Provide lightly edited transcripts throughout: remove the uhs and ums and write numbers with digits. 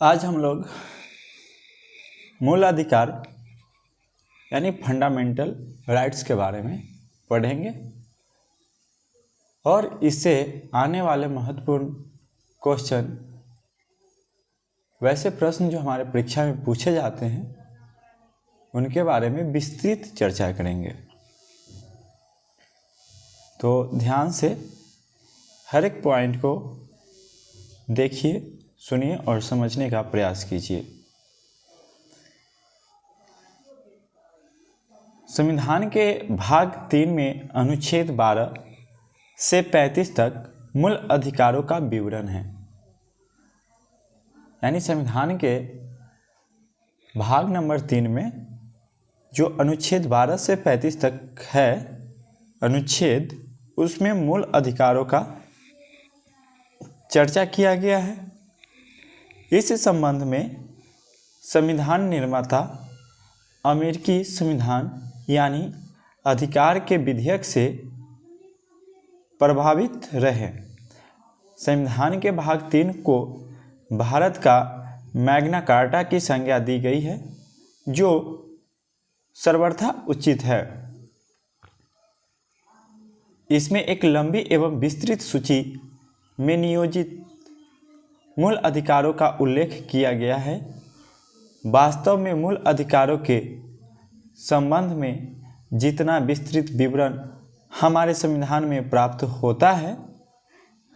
आज हम लोग मूल अधिकार यानी फंडामेंटल राइट्स के बारे में पढ़ेंगे और इससे आने वाले महत्वपूर्ण क्वेश्चन, वैसे प्रश्न जो हमारे परीक्षा में पूछे जाते हैं उनके बारे में विस्तृत चर्चा करेंगे। तो ध्यान से हर एक पॉइंट को देखिए, सुनिए और समझने का प्रयास कीजिए। संविधान के भाग 3 में अनुच्छेद 12 से 35 तक मूल अधिकारों का विवरण है। यानी संविधान के भाग नंबर 3 में जो अनुच्छेद 12 से 35 तक है अनुच्छेद, उसमें मूल अधिकारों का चर्चा किया गया है। इस संबंध में संविधान निर्माता अमेरिकी संविधान यानी अधिकार के विधेयक से प्रभावित रहे। संविधान के भाग 3 को भारत का मैग्ना कार्टा की संज्ञा दी गई है, जो सर्वथा उचित है। इसमें एक लंबी एवं विस्तृत सूची में नियोजित मूल अधिकारों का उल्लेख किया गया है। वास्तव में मूल अधिकारों के संबंध में जितना विस्तृत विवरण हमारे संविधान में प्राप्त होता है,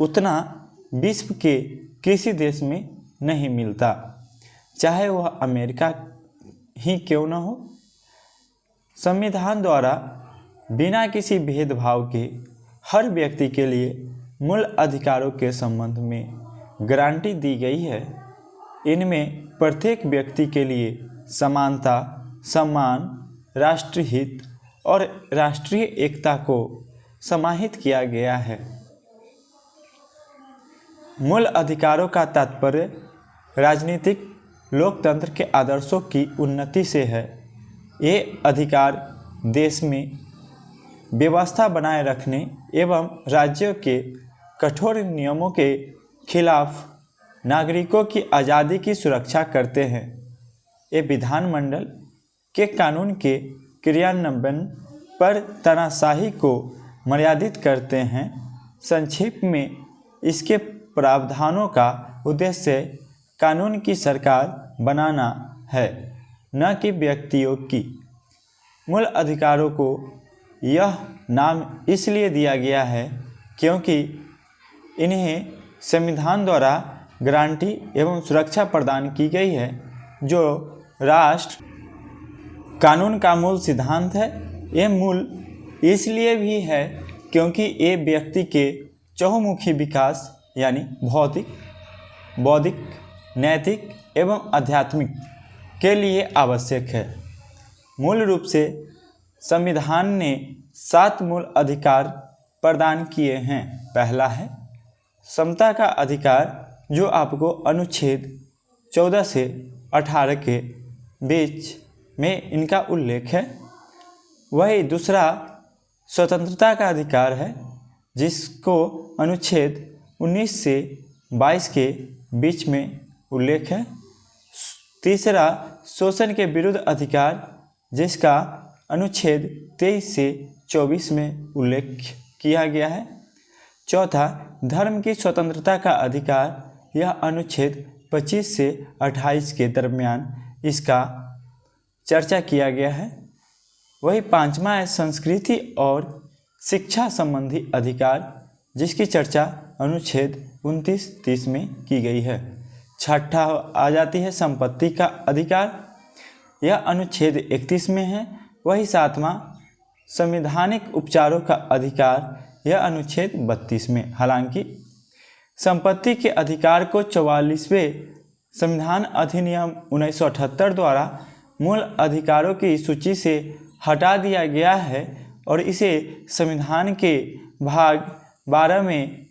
उतना विश्व के किसी देश में नहीं मिलता, चाहे वह अमेरिका ही क्यों न हो। संविधान द्वारा बिना किसी भेदभाव के हर व्यक्ति के लिए मूल अधिकारों के संबंध में गारंटी दी गई है। इनमें प्रत्येक व्यक्ति के लिए समानता, सम्मान, राष्ट्रीय हित और राष्ट्रीय एकता को समाहित किया गया है। मूल अधिकारों का तात्पर्य राजनीतिक लोकतंत्र के आदर्शों की उन्नति से है। ये अधिकार देश में व्यवस्था बनाए रखने एवं राज्यों के कठोर नियमों के खिलाफ नागरिकों की आज़ादी की सुरक्षा करते हैं। ये विधानमंडल के कानून के क्रियान्वयन पर तानाशाही को मर्यादित करते हैं। संक्षेप में इसके प्रावधानों का उद्देश्य कानून की सरकार बनाना है, न कि व्यक्तियों की। मूल अधिकारों को यह नाम इसलिए दिया गया है क्योंकि इन्हें संविधान द्वारा गारंटी एवं सुरक्षा प्रदान की गई है, जो राष्ट्र कानून का मूल सिद्धांत है। ये मूल इसलिए भी है क्योंकि ये व्यक्ति के चहुमुखी विकास यानी भौतिक, बौद्धिक, नैतिक एवं आध्यात्मिक के लिए आवश्यक है। मूल रूप से संविधान ने 7 मूल अधिकार प्रदान किए हैं। पहला है समता का अधिकार, जो आपको अनुच्छेद 14 से 18 के बीच में इनका उल्लेख है। वही दूसरा स्वतंत्रता का अधिकार है, जिसको अनुच्छेद 19 से 22 के बीच में उल्लेख है। तीसरा शोषण के विरुद्ध अधिकार, जिसका अनुच्छेद 23 से 24 में उल्लेख किया गया है। चौथा धर्म की स्वतंत्रता का अधिकार, यह अनुच्छेद 25 से 28 के दरमियान इसका चर्चा किया गया है। वही पांचवा है संस्कृति और शिक्षा संबंधी अधिकार, जिसकी चर्चा अनुच्छेद 29-30 में की गई है। छठा आ जाती है संपत्ति का अधिकार, यह अनुच्छेद 31 में है। वही सातवां संवैधानिक उपचारों का अधिकार, यह अनुच्छेद 32 में। हालांकि संपत्ति के अधिकार को 44वें संविधान अधिनियम 1978 द्वारा मूल अधिकारों की सूची से हटा दिया गया है और इसे संविधान के भाग 12 में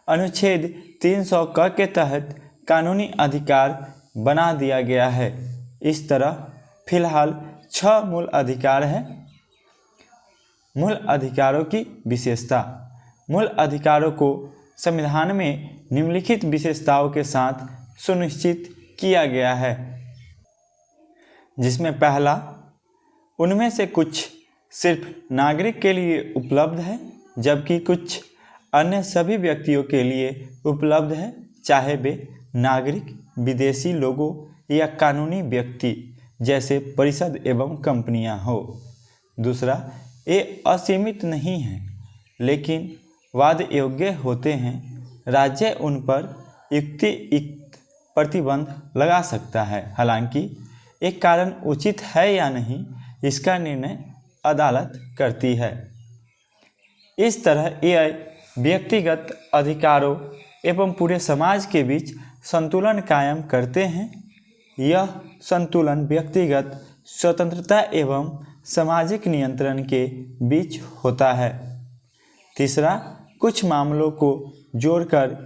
अनुच्छेद 300 क के तहत कानूनी अधिकार बना दिया गया है। इस तरह फिलहाल 6 मूल अधिकार हैं। मूल अधिकारों की विशेषता। मूल अधिकारों को संविधान में निम्नलिखित विशेषताओं के साथ सुनिश्चित किया गया है, जिसमें पहला, उनमें से कुछ सिर्फ नागरिक के लिए उपलब्ध है जबकि कुछ अन्य सभी व्यक्तियों के लिए उपलब्ध है, चाहे वे नागरिक, विदेशी लोगों या कानूनी व्यक्ति जैसे परिषद एवं कंपनियां हो। दूसरा, ये असीमित नहीं है लेकिन वाद योग्य होते हैं। राज्य उन पर युक्तियुक्त प्रतिबंध लगा सकता है, हालांकि एक कारण उचित है या नहीं इसका निर्णय अदालत करती है। इस तरह यह व्यक्तिगत अधिकारों एवं पूरे समाज के बीच संतुलन कायम करते हैं। यह संतुलन व्यक्तिगत स्वतंत्रता एवं सामाजिक नियंत्रण के बीच होता है। तीसरा, कुछ मामलों को जोड़कर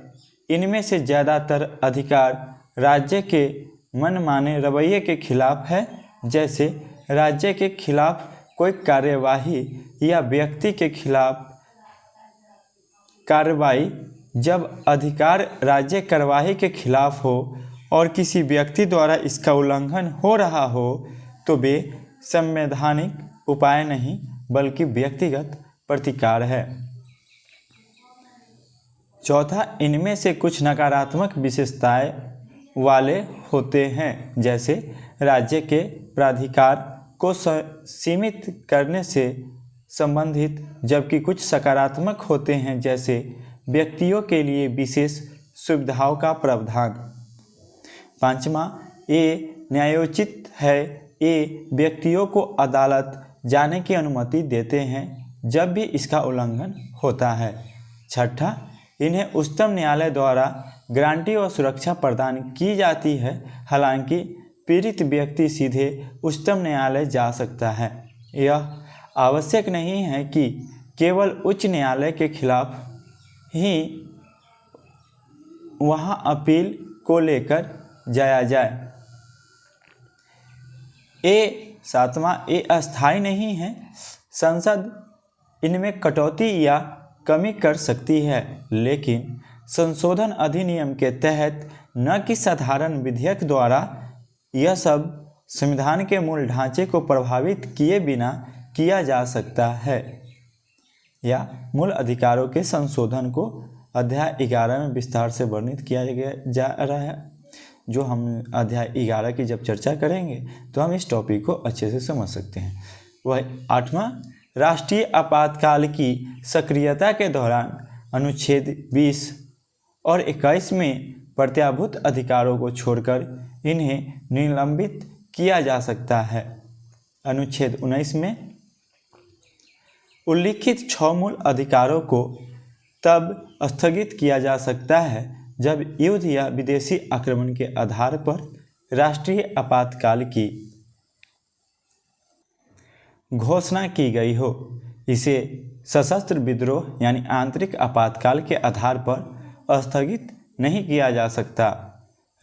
इनमें से ज़्यादातर अधिकार राज्य के मनमाने रवैये के खिलाफ है, जैसे राज्य के खिलाफ कोई कार्यवाही या व्यक्ति के खिलाफ कार्रवाई। जब अधिकार राज्य कार्यवाही के खिलाफ हो और किसी व्यक्ति द्वारा इसका उल्लंघन हो रहा हो तो वे संवैधानिक उपाय नहीं बल्कि व्यक्तिगत प्रतिकार है। चौथा, इनमें से कुछ नकारात्मक विशेषताएं वाले होते हैं, जैसे राज्य के प्राधिकार को सीमित करने से संबंधित, जबकि कुछ सकारात्मक होते हैं, जैसे व्यक्तियों के लिए विशेष सुविधाओं का प्रावधान। पांचवा, ये न्यायोचित है। ये व्यक्तियों को अदालत जाने की अनुमति देते हैं जब भी इसका उल्लंघन होता है। छठा, इन्हें उच्चतम न्यायालय द्वारा गारंटी और सुरक्षा प्रदान की जाती है, हालांकि पीड़ित व्यक्ति सीधे उच्चतम न्यायालय जा सकता है। यह आवश्यक नहीं है कि केवल उच्च न्यायालय के खिलाफ ही वहां अपील को लेकर जाया जाए। सातवां, ये अस्थायी नहीं है। संसद इनमें कटौती या कमी कर सकती है, लेकिन संशोधन अधिनियम के तहत न कि साधारण विधेयक द्वारा। यह सब संविधान के मूल ढांचे को प्रभावित किए बिना किया जा सकता है। या मूल अधिकारों के संशोधन को अध्याय 11 में विस्तार से वर्णित किया जा रहा है। जो हम अध्याय 11 की जब चर्चा करेंगे तो हम इस टॉपिक को अच्छे से समझ सकते हैं। वह 8वां, राष्ट्रीय आपातकाल की सक्रियता के दौरान अनुच्छेद 20 और 21 में प्रत्याभूत अधिकारों को छोड़कर इन्हें निलंबित किया जा सकता है। अनुच्छेद 19 में उल्लिखित 6 मूल अधिकारों को तब स्थगित किया जा सकता है जब युद्ध या विदेशी आक्रमण के आधार पर राष्ट्रीय आपातकाल की घोषणा की गई हो। इसे सशस्त्र विद्रोह यानी आंतरिक आपातकाल के आधार पर स्थगित नहीं किया जा सकता।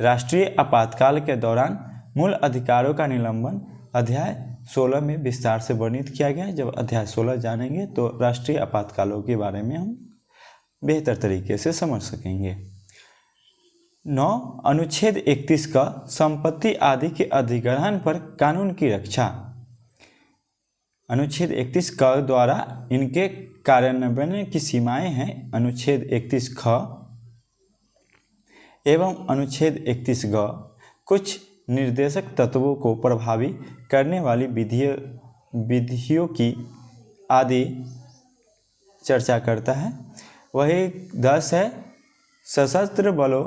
राष्ट्रीय आपातकाल के दौरान मूल अधिकारों का निलंबन अध्याय 16 में विस्तार से वर्णित किया गया है। जब अध्याय 16 जानेंगे तो राष्ट्रीय आपातकालों के बारे में हम बेहतर तरीके से समझ सकेंगे। 9, अनुच्छेद 31 का संपत्ति आदि के अधिग्रहण पर कानून की रक्षा। अनुच्छेद 31 क द्वारा इनके कार्यान्वयन की सीमाएं हैं। अनुच्छेद 31 ख एवं अनुच्छेद 31 ग कुछ निर्देशक तत्वों को प्रभावी करने वाली विधियों की आदि चर्चा करता है। वही 10 है, सशस्त्र बलों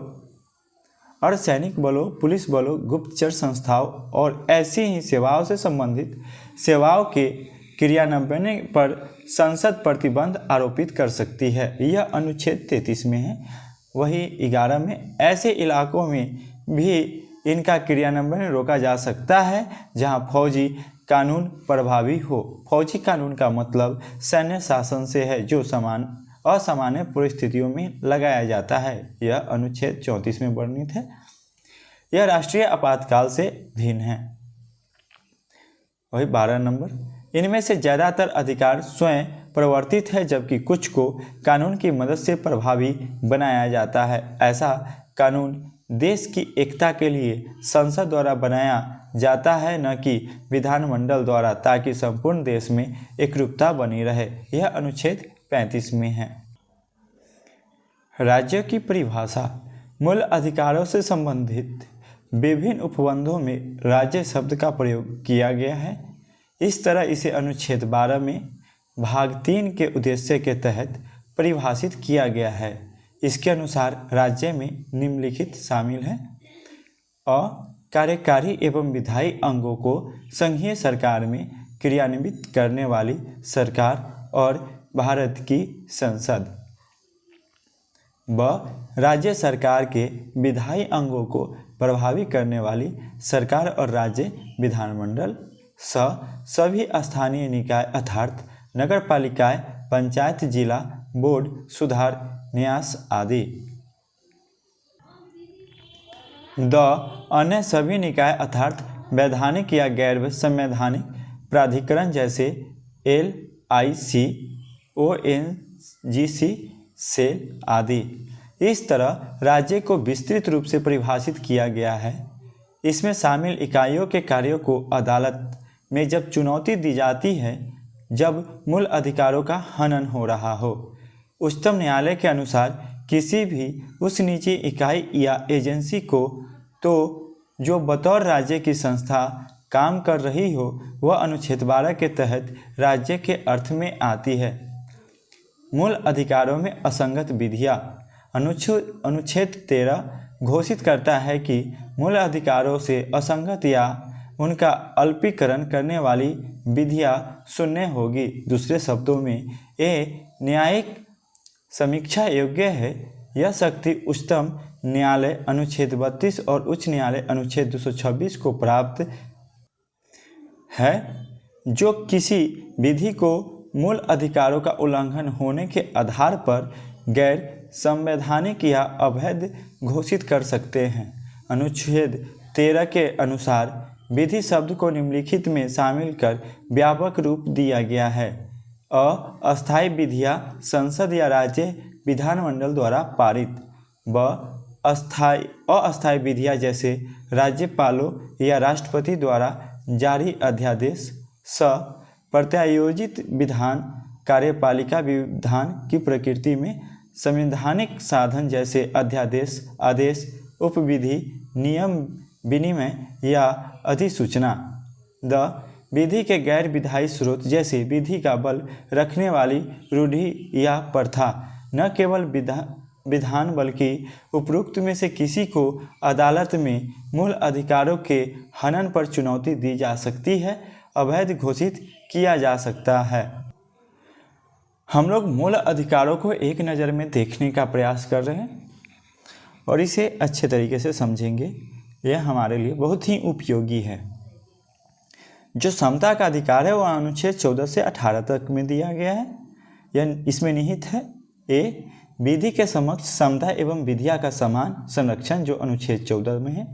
और सैनिक बलों, पुलिस बलों, गुप्तचर संस्थाओं और ऐसी ही सेवाओं से संबंधित सेवाओं के क्रियान्वयन पर संसद प्रतिबंध आरोपित कर सकती है। यह अनुच्छेद 33 में है। वही 11 में ऐसे इलाकों में भी इनका क्रियान्वयन रोका जा सकता है जहां फौजी कानून प्रभावी हो। फौजी कानून का मतलब सैन्य शासन से है जो असामान्य परिस्थितियों में लगाया जाता है। यह अनुच्छेद 34 में वर्णित है। यह राष्ट्रीय आपातकाल से भिन्न है। वही 12 नंबर, इनमें से ज़्यादातर अधिकार स्वयं प्रवर्तित है जबकि कुछ को कानून की मदद से प्रभावी बनाया जाता है। ऐसा कानून देश की एकता के लिए संसद द्वारा बनाया जाता है, न कि विधानमंडल द्वारा, ताकि संपूर्ण देश में एकरूपता बनी रहे। यह अनुच्छेद 35 में है। राज्यों की परिभाषा। मूल अधिकारों से संबंधित विभिन्न उपबंधों में राज्य शब्द का प्रयोग किया गया है। इस तरह इसे अनुच्छेद 12 में भाग 3 के उद्देश्य के तहत परिभाषित किया गया है। इसके अनुसार राज्य में निम्नलिखित शामिल है: अ कार्यकारी एवं विधायी अंगों को संघीय सरकार में क्रियान्वित करने वाली सरकार और भारत की संसद। ब राज्य सरकार के विधायी अंगों को प्रभावी करने वाली सरकार और राज्य विधानमंडल। स सभी स्थानीय निकाय अर्थात नगर पालिकाएँ, पंचायत, जिला बोर्ड, सुधार, न्यास आदि। द अन्य सभी निकाय अर्थात वैधानिक या गैर संवैधानिक प्राधिकरण जैसे LIC, ONGC, सेल आदि। इस तरह राज्य को विस्तृत रूप से परिभाषित किया गया है। इसमें शामिल इकाइयों के कार्यों को अदालत में जब चुनौती दी जाती है, जब मूल अधिकारों का हनन हो रहा हो। उच्चतम न्यायालय के अनुसार किसी भी उस निजी इकाई या एजेंसी को तो जो बतौर राज्य की संस्था काम कर रही हो, वह अनुच्छेद 12 के तहत राज्य के अर्थ में आती है। मूल अधिकारों में असंगत विधियाँ। अनुच्छेद 13 घोषित करता है कि मूल अधिकारों से असंगत या उनका अल्पीकरण करने वाली विधियाँ शून्य होगी। दूसरे शब्दों में ये न्यायिक समीक्षा योग्य है। यह शक्ति उच्चतम न्यायालय अनुच्छेद 32 और उच्च न्यायालय अनुच्छेद 226 को प्राप्त है, जो किसी विधि को मूल अधिकारों का उल्लंघन होने के आधार पर गैर संवैधानिक या अवैध घोषित कर सकते हैं। अनुच्छेद 13 के अनुसार विधि शब्द को निम्नलिखित में शामिल कर व्यापक रूप दिया गया है: अस्थायी विधियाँ संसद या राज्य विधानमंडल द्वारा पारित। ब अस्थायी विधियाँ जैसे राज्यपालों या राष्ट्रपति द्वारा जारी अध्यादेश। स प्रत्यायोजित विधान कार्यपालिका विधान की प्रकृति में संवैधानिक साधन जैसे अध्यादेश, आदेश, उपविधि, नियम विनिमय या अधिसूचना। द विधि के गैर विधायी स्रोत जैसे विधि का बल रखने वाली रूढ़ि या प्रथा। न केवल विधान बल्कि उपरोक्त में से किसी को अदालत में मूल अधिकारों के हनन पर चुनौती दी जा सकती है, अवैध घोषित किया जा सकता है। हम लोग मूल अधिकारों को एक नज़र में देखने का प्रयास कर रहे हैं और इसे अच्छे तरीके से समझेंगे। यह हमारे लिए बहुत ही उपयोगी है। जो समता का अधिकार है वह अनुच्छेद 14 से 18 तक में दिया गया है। यह इसमें निहित है। ए विधि के समक्ष समता एवं विधिया का समान संरक्षण, जो अनुच्छेद 14 में है।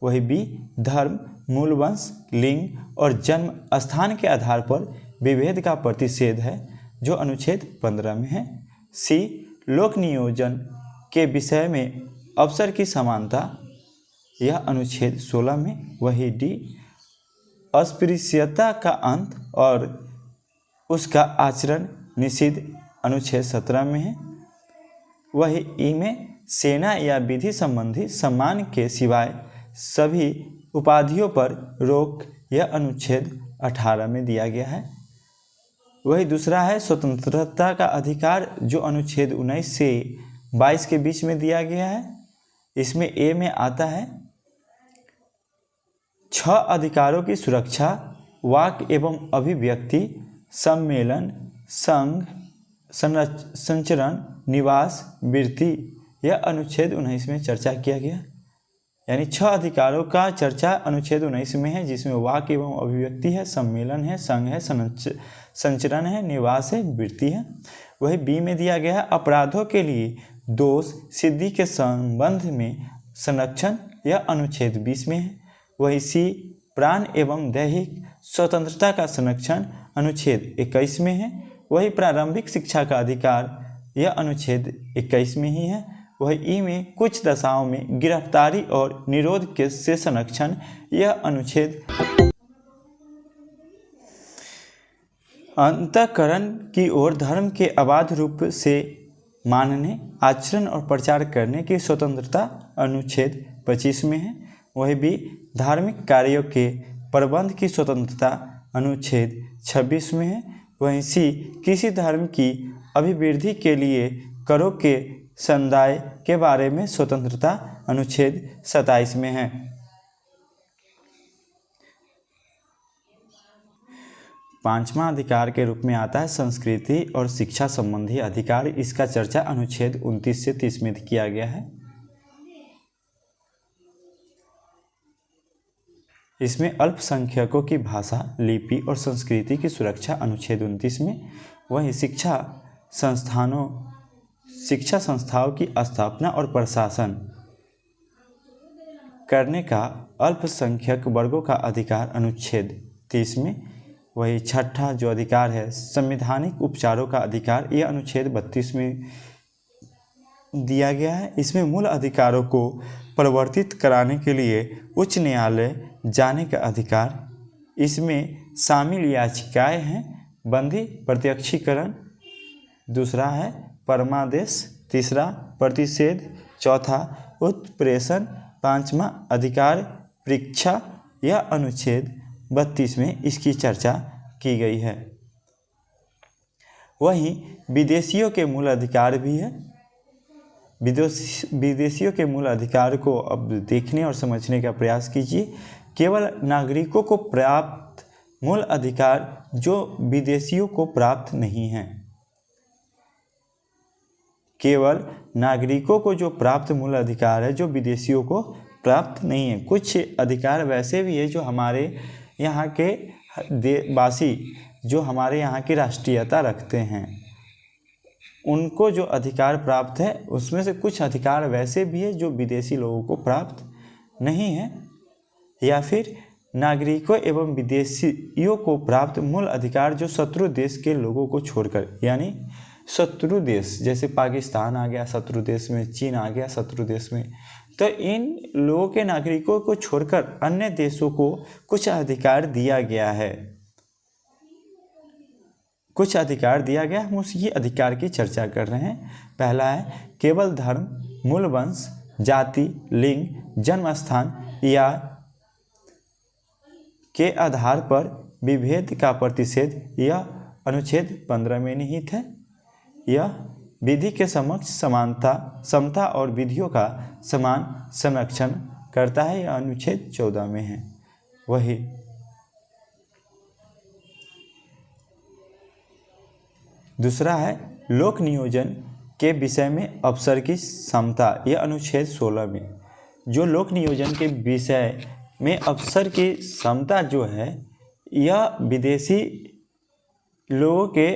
वही बी धर्म, मूल वंश, लिंग और जन्म स्थान के आधार पर विभेद का प्रतिषेध है, जो अनुच्छेद 15 में है। सी लोक नियोजन के विषय में अवसर की समानता, यह अनुच्छेद 16 में। वही डी अस्पृश्यता का अंत और उसका आचरण निषिद्ध, अनुच्छेद 17 में है। वही ई में सेना या विधि संबंधी सम्मान के सिवाय सभी उपाधियों पर रोक, यह अनुच्छेद 18 में दिया गया है। वही दूसरा है स्वतंत्रता का अधिकार, जो अनुच्छेद 19 से 22 के बीच में दिया गया है। इसमें ए में आता है 6 अधिकारों की सुरक्षा, वाक एवं अभिव्यक्ति, सम्मेलन, संघ, संचरण, निवास, वृत्ति, यह अनुच्छेद 19 में चर्चा किया गया। यानी 6 अधिकारों का चर्चा अनुच्छेद 19 में है, जिसमें वाक एवं अभिव्यक्ति है, सम्मेलन है, संघ है, संचरण है, निवास है, वृत्ति है। वही बी में दिया गया है अपराधों के लिए दोष सिद्धि के संबंध में संरक्षण, यह अनुच्छेद 20 में है। वही सी प्राण एवं दैहिक स्वतंत्रता का संरक्षण, अनुच्छेद 21 में है। वही प्रारंभिक शिक्षा का अधिकार, यह अनुच्छेद 21 में ही है। वही ई में कुछ दशाओं में गिरफ्तारी और निरोध के से संरक्षण यह अनुच्छेद अंतःकरण की ओर धर्म के अबाध रूप से मानने, आचरण और प्रचार करने की स्वतंत्रता अनुच्छेद 25 में है। वही भी धार्मिक कार्यों के प्रबंध की स्वतंत्रता अनुच्छेद 26 में है। वहीं सी किसी धर्म की अभिवृद्धि के लिए करों के संदाय के बारे में स्वतंत्रता अनुच्छेद 27 में है। पांचवा अधिकार के रूप में आता है संस्कृति और शिक्षा संबंधी अधिकार। इसका चर्चा अनुच्छेद 29 से 30 में किया गया है। इसमें अल्पसंख्यकों की भाषा, लिपि और संस्कृति की सुरक्षा अनुच्छेद 29 में। वहीं शिक्षा संस्थाओं की स्थापना और प्रशासन करने का अल्पसंख्यक वर्गों का अधिकार अनुच्छेद 30 में। वही छठा जो अधिकार है संवैधानिक उपचारों का अधिकार, यह अनुच्छेद 32 में दिया गया है। इसमें मूल अधिकारों को परिवर्तित कराने के लिए उच्च न्यायालय जाने का अधिकार। इसमें शामिल याचिकाएं हैं बंदी प्रत्यक्षीकरण, दूसरा है परमादेश, तीसरा प्रतिषेध, चौथा उत्प्रेषण, पांचवा अधिकार परीक्षा। यह अनुच्छेद 32 में इसकी चर्चा की गई है। वहीं विदेशियों के मूल अधिकार भी है। विदेशियों के मूल अधिकार को अब देखने और समझने का प्रयास कीजिए। केवल नागरिकों को प्राप्त मूल अधिकार जो विदेशियों को प्राप्त नहीं हैं। केवल नागरिकों को जो प्राप्त मूल अधिकार है जो विदेशियों को प्राप्त नहीं है। कुछ अधिकार वैसे भी है जो हमारे यहाँ के वासी जो हमारे यहाँ की राष्ट्रीयता रखते हैं उनको जो अधिकार प्राप्त है, उसमें से कुछ अधिकार वैसे भी है जो विदेशी लोगों को प्राप्त नहीं है। या फिर नागरिकों एवं विदेशियों को प्राप्त मूल अधिकार जो शत्रु देश के लोगों को छोड़कर, यानी शत्रु देश जैसे पाकिस्तान आ गया शत्रु देश में, चीन आ गया शत्रु देश में, तो इन लोगों के नागरिकों को छोड़कर अन्य देशों को कुछ अधिकार दिया गया है। कुछ अधिकार दिया गया, हम उसी अधिकार की चर्चा कर रहे हैं। पहला है केवल धर्म, मूल वंश, जाति, लिंग, जन्म स्थान या के आधार पर विभेद का प्रतिषेध। यह अनुच्छेद 15 में निहित है। यह विधि के समक्ष समानता, समता और विधियों का समान संरक्षण करता है। यह अनुच्छेद 14 में है। वही दूसरा है लोक नियोजन के विषय में अवसर की समता। यह अनुच्छेद 16 में। जो लोक नियोजन के विषय में अवसर की समता जो है, यह विदेशी लोगों के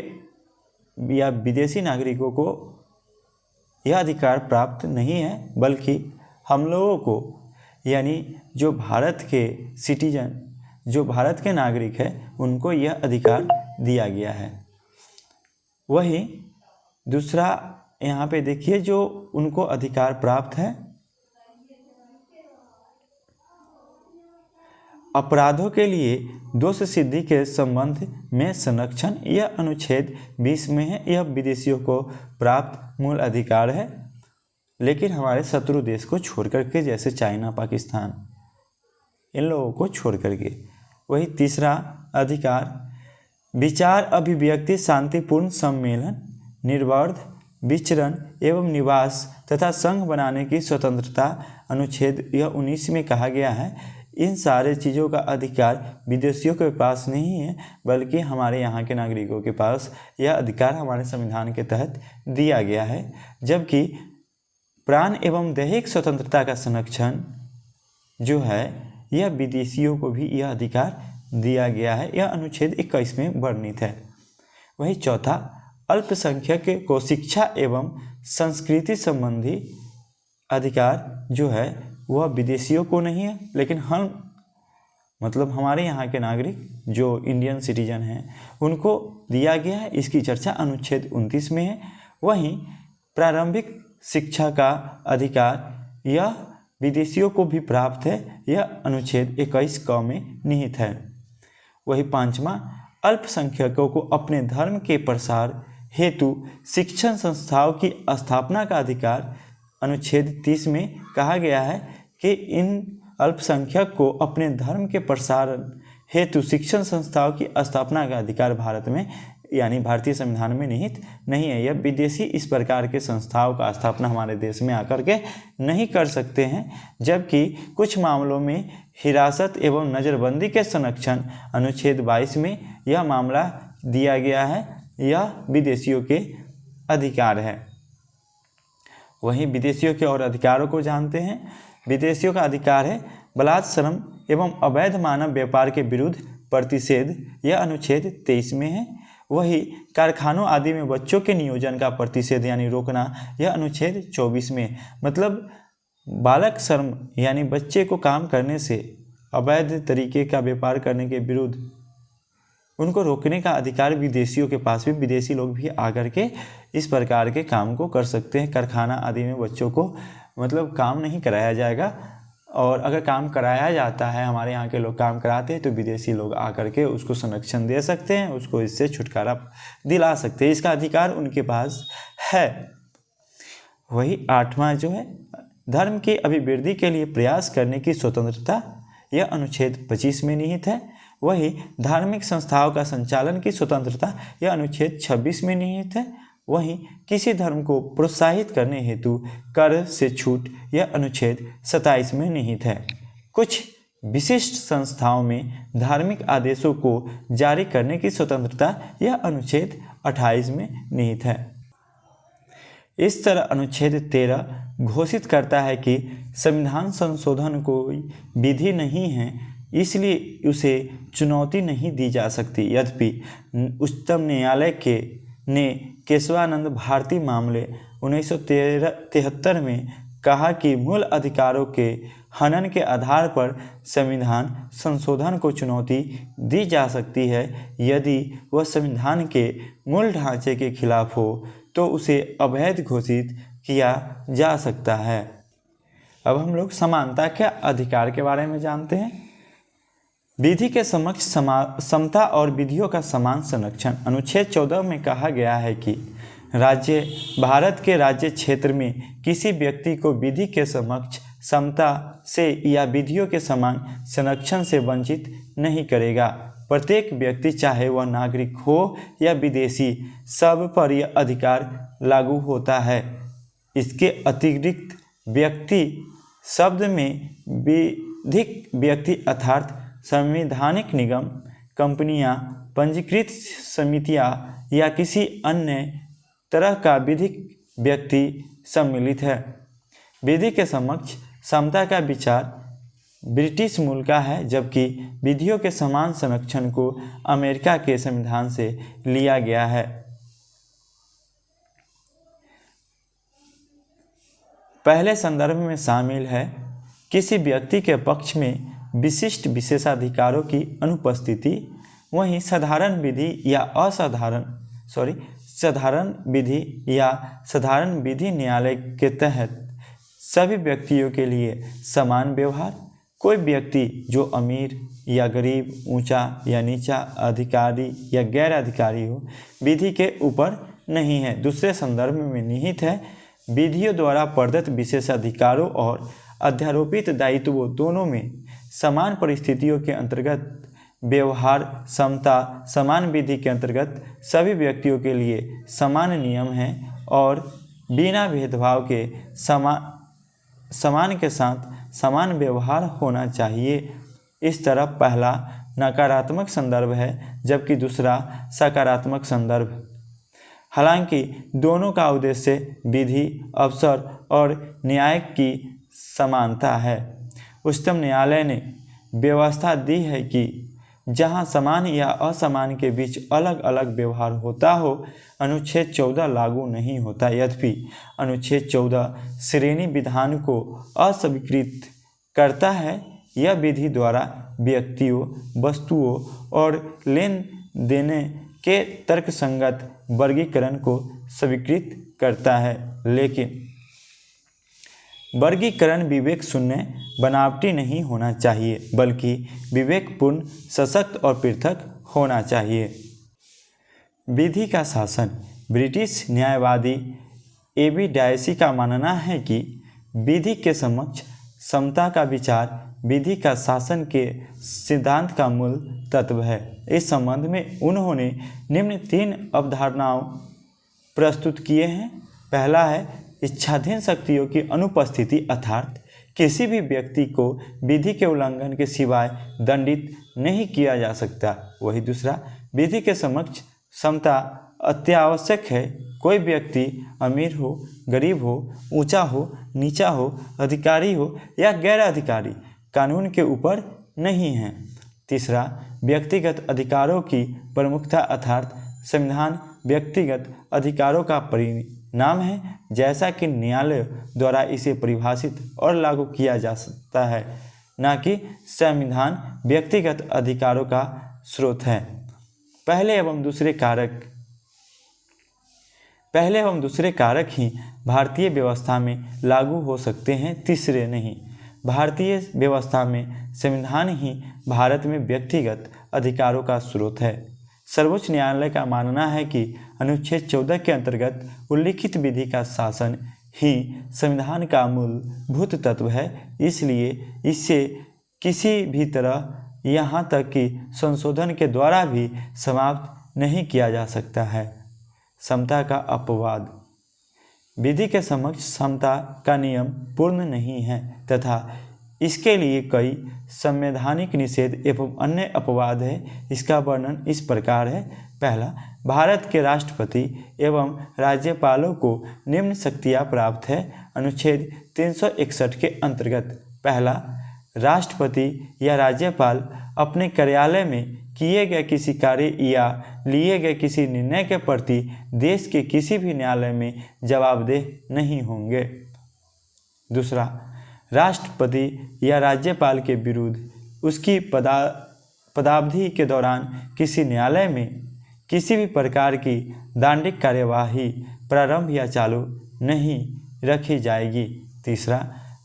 या विदेशी नागरिकों को यह अधिकार प्राप्त नहीं है, बल्कि हम लोगों को, यानी जो भारत के सिटीजन, जो भारत के नागरिक हैं, उनको यह अधिकार दिया गया है। वही दूसरा यहाँ पे देखिए जो उनको अधिकार प्राप्त है, अपराधों के लिए दोष सिद्धि के संबंध में संरक्षण। यह अनुच्छेद 20 में है। यह विदेशियों को प्राप्त मूल अधिकार है, लेकिन हमारे शत्रु देश को छोड़ करके, जैसे चाइना, पाकिस्तान, इन लोगों को छोड़ करके। वही तीसरा अधिकार विचार, अभिव्यक्ति, शांतिपूर्ण सम्मेलन, निर्बाध विचरण एवं निवास तथा संघ बनाने की स्वतंत्रता। अनुच्छेद यह 19 में कहा गया है। इन सारे चीज़ों का अधिकार विदेशियों के पास नहीं है, बल्कि हमारे यहाँ के नागरिकों के पास यह अधिकार हमारे संविधान के तहत दिया गया है। जबकि प्राण एवं दैहिक स्वतंत्रता का संरक्षण जो है, यह विदेशियों को भी यह अधिकार दिया गया है। यह अनुच्छेद 21 में वर्णित है। वही चौथा अल्पसंख्यक को शिक्षा एवं संस्कृति संबंधी अधिकार जो है वह विदेशियों को नहीं है, लेकिन हम मतलब हमारे यहाँ के नागरिक जो इंडियन सिटीजन हैं उनको दिया गया है। इसकी चर्चा अनुच्छेद 29 में है। वहीं प्रारंभिक शिक्षा का अधिकार यह विदेशियों को भी प्राप्त है, यह अनुच्छेद 21 क में निहित है। वही पांचवा, अल्पसंख्यकों को अपने धर्म के प्रसार हेतु शिक्षण संस्थाओं की स्थापना का अधिकार अनुच्छेद 30 में कहा गया है कि इन अल्पसंख्यक को अपने धर्म के प्रसार हेतु शिक्षण संस्थाओं की स्थापना का अधिकार भारत में यानी भारतीय संविधान में निहित नहीं है। यह विदेशी इस प्रकार के संस्थाओं का स्थापना हमारे देश में आकर के नहीं कर सकते हैं, जबकि कुछ मामलों में हिरासत एवं नज़रबंदी के संरक्षण अनुच्छेद 22 में यह मामला दिया गया है, यह विदेशियों के अधिकार है। वहीं विदेशियों के और अधिकारों को जानते हैं। विदेशियों का अधिकार है बलात् श्रम एवं अवैध मानव व्यापार के विरुद्ध प्रतिषेध, यह अनुच्छेद 23 में है। वही कारखानों आदि में बच्चों के नियोजन का प्रतिषेध यानी रोकना, यह अनुच्छेद 24 में। मतलब बालक श्रम यानी बच्चे को काम करने से अवैध तरीके का व्यापार करने के विरुद्ध उनको रोकने का अधिकार विदेशियों के पास भी, विदेशी लोग भी आकर के इस प्रकार के काम को कर सकते हैं। कारखाना आदि में बच्चों को मतलब काम नहीं कराया जाएगा, और अगर काम कराया जाता है, हमारे यहाँ के लोग काम कराते हैं, तो विदेशी लोग आकर के उसको संरक्षण दे सकते हैं, उसको इससे छुटकारा दिला सकते हैं, इसका अधिकार उनके पास है। वही आठवां जो है, धर्म की अभिवृद्धि के लिए प्रयास करने की स्वतंत्रता, यह अनुच्छेद 25 में निहित है। वही धार्मिक संस्थाओं का संचालन की स्वतंत्रता, यह अनुच्छेद 26 में निहित है। वहीं किसी धर्म को प्रोत्साहित करने हेतु कर से छूट, यह अनुच्छेद 27 में निहित है। कुछ विशिष्ट संस्थाओं में धार्मिक आदेशों को जारी करने की स्वतंत्रता, यह अनुच्छेद 28 में निहित है। इस तरह अनुच्छेद 13 घोषित करता है कि संविधान संशोधन कोई विधि नहीं है, इसलिए उसे चुनौती नहीं दी जा सकती। यद्यपि उच्चतम न्यायालय ने केशवानंद भारती मामले 1973 में कहा कि मूल अधिकारों के हनन के आधार पर संविधान संशोधन को चुनौती दी जा सकती है। यदि वह संविधान के मूल ढांचे के खिलाफ हो तो उसे अवैध घोषित किया जा सकता है। अब हम लोग समानता के अधिकार के बारे में जानते हैं। विधि के समक्ष समता और विधियों का समान संरक्षण, अनुच्छेद 14 में कहा गया है कि भारत के राज्य क्षेत्र में किसी व्यक्ति को विधि के समक्ष समता से या विधियों के समान संरक्षण से वंचित नहीं करेगा। प्रत्येक व्यक्ति, चाहे वह नागरिक हो या विदेशी, सब पर यह अधिकार लागू होता है। इसके अतिरिक्त व्यक्ति शब्द में विधिक व्यक्ति अर्थात संवैधानिक निगम, कंपनियां, पंजीकृत समितियां या किसी अन्य तरह का विधिक व्यक्ति सम्मिलित है। विधि के समक्ष समता का विचार ब्रिटिश मूल का है, जबकि विधियों के समान संरक्षण को अमेरिका के संविधान से लिया गया है। पहले संदर्भ में शामिल है किसी व्यक्ति के पक्ष में विशिष्ट विशेषाधिकारों की अनुपस्थिति। वहीं साधारण विधि या साधारण विधि न्यायालय के तहत सभी व्यक्तियों के लिए समान व्यवहार। कोई व्यक्ति जो अमीर या गरीब, ऊंचा या नीचा, अधिकारी या गैर अधिकारी हो, विधि के ऊपर नहीं है। दूसरे संदर्भ में निहित है विधियों द्वारा प्रदत्त विशेषाधिकारों और अध्यारोपित दायित्वों दोनों में समान परिस्थितियों के अंतर्गत व्यवहार समता। समान विधि के अंतर्गत सभी व्यक्तियों के लिए समान नियम हैं और बिना भेदभाव के समान के साथ समान व्यवहार होना चाहिए। इस तरह पहला नकारात्मक संदर्भ है, जबकि दूसरा सकारात्मक संदर्भ। हालांकि दोनों का उद्देश्य विधि, अवसर और न्याय की समानता है। उच्चतम न्यायालय ने व्यवस्था दी है कि जहां समान या असमान के बीच अलग अलग व्यवहार होता हो, अनुच्छेद 14 लागू नहीं होता। यद्यपि अनुच्छेद 14 श्रेणी विधान को अस्वीकृत करता है। यह विधि द्वारा व्यक्तियों, वस्तुओं और लेन देन के तर्कसंगत वर्गीकरण को स्वीकृत करता है, लेकिन वर्गीकरण विवेक शून्य बनावटी नहीं होना चाहिए, बल्कि विवेकपूर्ण, सशक्त और पृथक होना चाहिए। विधि का शासन। ब्रिटिश न्यायवादी एबी डायसी का मानना है कि विधि के समक्ष समता का विचार विधि का शासन के सिद्धांत का मूल तत्व है। इस संबंध में उन्होंने निम्न 3 अवधारणाओं प्रस्तुत किए हैं। पहला है इच्छाधीन शक्तियों की अनुपस्थिति, अर्थात किसी भी व्यक्ति को विधि के उल्लंघन के सिवाय दंडित नहीं किया जा सकता। वही दूसरा, विधि के समक्ष समता अत्यावश्यक है। कोई व्यक्ति अमीर हो, गरीब हो, ऊंचा हो, नीचा हो, अधिकारी हो या गैर अधिकारी, कानून के ऊपर नहीं है। तीसरा, व्यक्तिगत अधिकारों की प्रमुखता, अर्थात संविधान व्यक्तिगत अधिकारों का परिणाम है, जैसा कि न्यायालय द्वारा इसे परिभाषित और लागू किया जा सकता है, न कि संविधान व्यक्तिगत अधिकारों का स्रोत है। पहले एवं दूसरे कारक ही भारतीय व्यवस्था में लागू हो सकते हैं, तीसरे नहीं। भारतीय व्यवस्था में संविधान ही भारत में व्यक्तिगत अधिकारों का स्रोत है। सर्वोच्च न्यायालय का मानना है कि अनुच्छेद 14 के अंतर्गत उल्लिखित विधि का शासन ही संविधान का मूलभूत तत्व है, इसलिए इससे किसी भी तरह यहाँ तक कि संशोधन के द्वारा भी समाप्त नहीं किया जा सकता है। समता का अपवाद। विधि के समक्ष समता का नियम पूर्ण नहीं है तथा इसके लिए कई संवैधानिक निषेध एवं अन्य अपवाद है। इसका वर्णन इस प्रकार है। पहला, भारत के राष्ट्रपति एवं राज्यपालों को निम्न शक्तियाँ प्राप्त है। अनुच्छेद 361 के अंतर्गत पहला, राष्ट्रपति या राज्यपाल अपने कार्यालय में किए गए किसी कार्य या लिए गए किसी निर्णय के प्रति देश के किसी भी न्यायालय में जवाबदेह नहीं होंगे। दूसरा, राष्ट्रपति या राज्यपाल के विरुद्ध उसकी पदावधि के दौरान किसी न्यायालय में किसी भी प्रकार की दंडिक कार्यवाही प्रारंभ या चालू नहीं रखी जाएगी। तीसरा,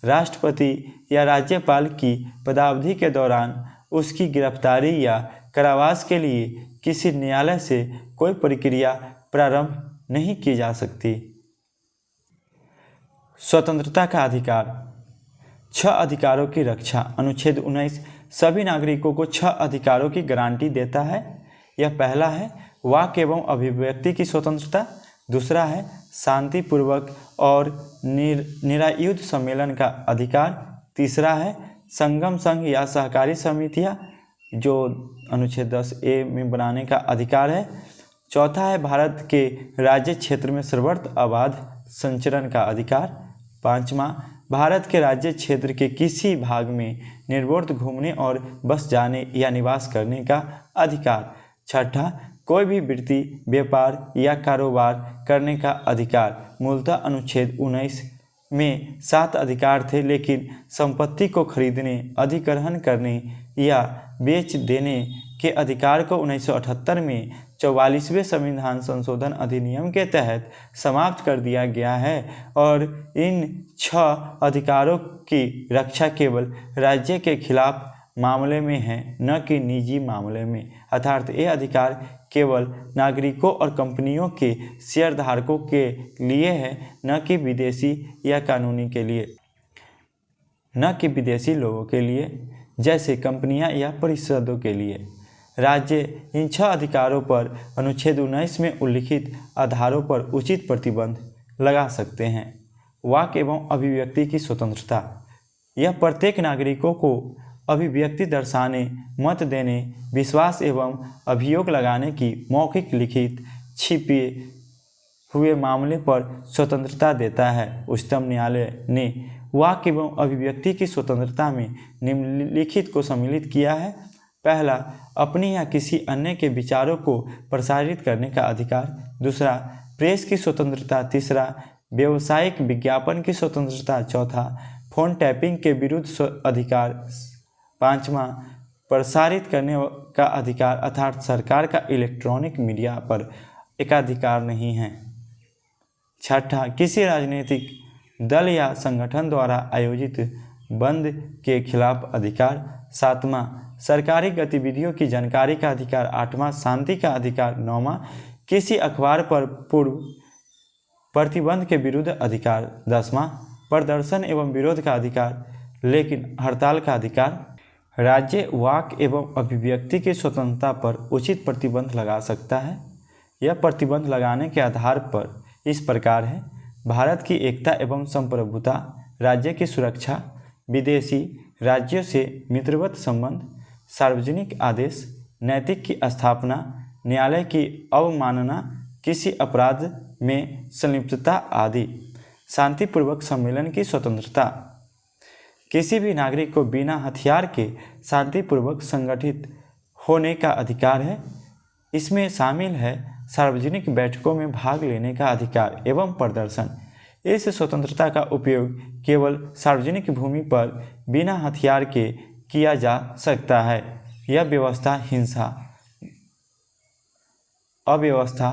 राष्ट्रपति या राज्यपाल की पदावधि के दौरान उसकी गिरफ्तारी या कारावास के लिए किसी न्यायालय से कोई प्रक्रिया प्रारंभ नहीं की जा सकती। स्वतंत्रता का अधिकार। 6 अधिकारों की रक्षा। अनुच्छेद 19 सभी नागरिकों को 6 अधिकारों की गारंटी देता है। यह पहला है वाक एवं अभिव्यक्ति की स्वतंत्रता। दूसरा है शांतिपूर्वक और निरायुध सम्मेलन का अधिकार। तीसरा है संगम, संघ या सहकारी समितियां जो अनुच्छेद 10A में बनाने का अधिकार है। चौथा है भारत के राज्य क्षेत्र में सर्वत्र अबाध संचरण का अधिकार। पांचवा, भारत के राज्य क्षेत्र के किसी भाग में निर्विरोध घूमने और बस जाने या निवास करने का अधिकार। छठा, कोई भी वृत्ति, व्यापार या कारोबार करने का अधिकार। मूलतः अनुच्छेद 19 में 7 अधिकार थे, लेकिन संपत्ति को खरीदने, अधिग्रहण करने या बेच देने के अधिकार को 1978 में 44वें संविधान संशोधन अधिनियम के तहत समाप्त कर दिया गया है और इन 6 अधिकारों की रक्षा केवल राज्य के खिलाफ मामले में है, न कि निजी मामले में। अर्थात ये अधिकार केवल नागरिकों और कंपनियों के शेयरधारकों के लिए है, न कि विदेशी या कानूनी के लिए, न कि विदेशी लोगों के लिए जैसे कंपनियां या परिषदों के लिए। राज्य इन 6 अधिकारों पर अनुच्छेद 19 में उल्लिखित आधारों पर उचित प्रतिबंध लगा सकते हैं। वाक एवं अभिव्यक्ति की स्वतंत्रता। यह प्रत्येक नागरिकों को अभिव्यक्ति दर्शाने, मत देने, विश्वास एवं अभियोग लगाने की मौखिक, लिखित, छिपे हुए मामले पर स्वतंत्रता देता है। उच्चतम न्यायालय ने वाक एवं अभिव्यक्ति की स्वतंत्रता में निम्नलिखित को सम्मिलित किया है। पहला, अपनी या किसी अन्य के विचारों को प्रसारित करने का अधिकार। दूसरा, प्रेस की स्वतंत्रता। तीसरा, व्यावसायिक विज्ञापन की स्वतंत्रता। चौथा, फोन टैपिंग के विरुद्ध अधिकार। पांचवा, प्रसारित करने का अधिकार, अर्थात सरकार का इलेक्ट्रॉनिक मीडिया पर एकाधिकार नहीं है। छठा, किसी राजनीतिक दल या संगठन द्वारा आयोजित बंद के खिलाफ अधिकार। 7वां सरकारी गतिविधियों की जानकारी का अधिकार। 8वां शांति का अधिकार। 9वां किसी अखबार पर पूर्व प्रतिबंध के विरुद्ध अधिकार। 10वां प्रदर्शन एवं विरोध का अधिकार लेकिन हड़ताल का अधिकार। राज्य वाक एवं अभिव्यक्ति की स्वतंत्रता पर उचित प्रतिबंध लगा सकता है। यह प्रतिबंध लगाने के आधार पर इस प्रकार है: भारत की एकता एवं संप्रभुता, राज्य की सुरक्षा, विदेशी राज्यों से मित्रवत संबंध, सार्वजनिक आदेश, नैतिक की स्थापना, न्यायालय की अवमानना, किसी अपराध में संलिप्तता आदि। शांतिपूर्वक सम्मेलन की स्वतंत्रता, किसी भी नागरिक को बिना हथियार के शांतिपूर्वक संगठित होने का अधिकार है। इसमें शामिल है सार्वजनिक बैठकों में भाग लेने का अधिकार एवं प्रदर्शन। इस स्वतंत्रता का उपयोग केवल सार्वजनिक भूमि पर बिना हथियार के किया जा सकता है। यह व्यवस्था हिंसा, अव्यवस्था,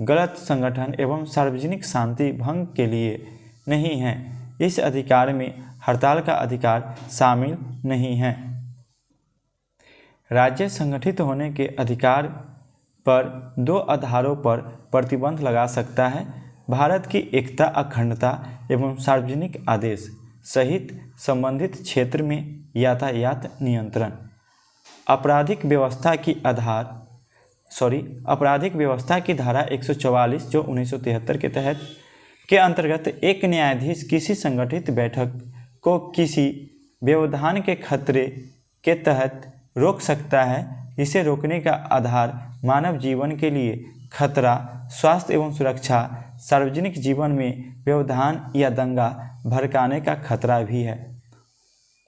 गलत संगठन एवं सार्वजनिक शांति भंग के लिए नहीं है। इस अधिकार में हड़ताल का अधिकार शामिल नहीं है। राज्य संगठित होने के अधिकार पर 2 आधारों पर प्रतिबंध लगा सकता है: भारत की एकता, अखंडता एवं सार्वजनिक आदेश सहित संबंधित क्षेत्र में यातायात नियंत्रण। आपराधिक व्यवस्था की धारा 144 जो 1973 के तहत के अंतर्गत एक न्यायाधीश किसी संगठित बैठक को किसी व्यवधान के खतरे के तहत रोक सकता है। इसे रोकने का आधार मानव जीवन के लिए खतरा, स्वास्थ्य एवं सुरक्षा, सार्वजनिक जीवन में व्यवधान या दंगा भड़काने का खतरा भी है।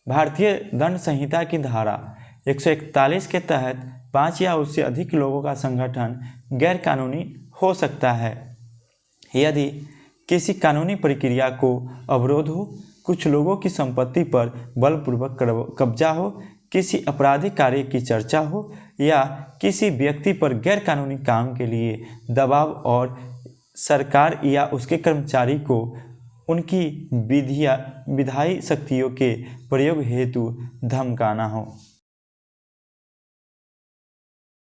भारतीय दंड संहिता की धारा 141 के तहत 5 या उससे अधिक लोगों का संगठन गैरकानूनी हो सकता है यदि किसी कानूनी प्रक्रिया को अवरोध हो, कुछ लोगों की संपत्ति पर बलपूर्वक कब्जा हो, किसी आपराधिक कार्य की चर्चा हो या किसी व्यक्ति पर गैरकानूनी काम के लिए दबाव और सरकार या उसके कर्मचारी को उनकी विधायी शक्तियों के प्रयोग हेतु धमकाना हो।